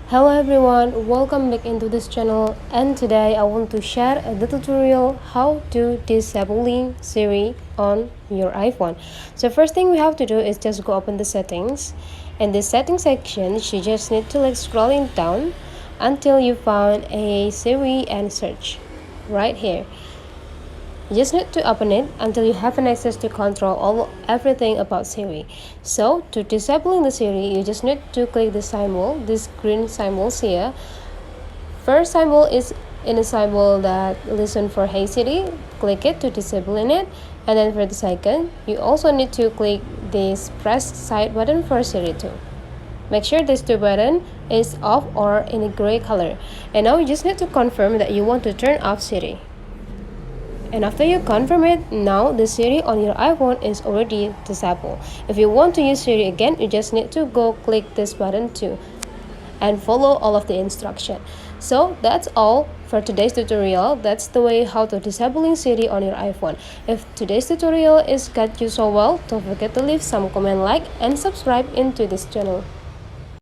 Hello everyone, welcome back into this channel, and today I want to share the tutorial how to disabling Siri on your iPhone. So first thing we have to do is just go open the settings. In the settings section, you just need to scrolling down until you found a Siri and search right here. You just need to open it until you have an access to control everything about Siri. So to disabling the Siri, you just need to click the symbol, this green symbols here. First symbol is in a symbol that listen for Hey Siri. Click it to disabling it, and then for the second, you also need to click this press side button for Siri too. Make sure this two button is off or in a gray color. And now you just need to confirm that you want to turn off Siri. And after you confirm it, now the Siri on your iPhone is already disabled. If you want to use Siri again, you just need to go click this button too and follow all of the instruction. So that's all for today's tutorial. That's the way how to disabling Siri on your iPhone. If today's tutorial is got you so well, don't forget to leave some comment, like, and subscribe into this channel.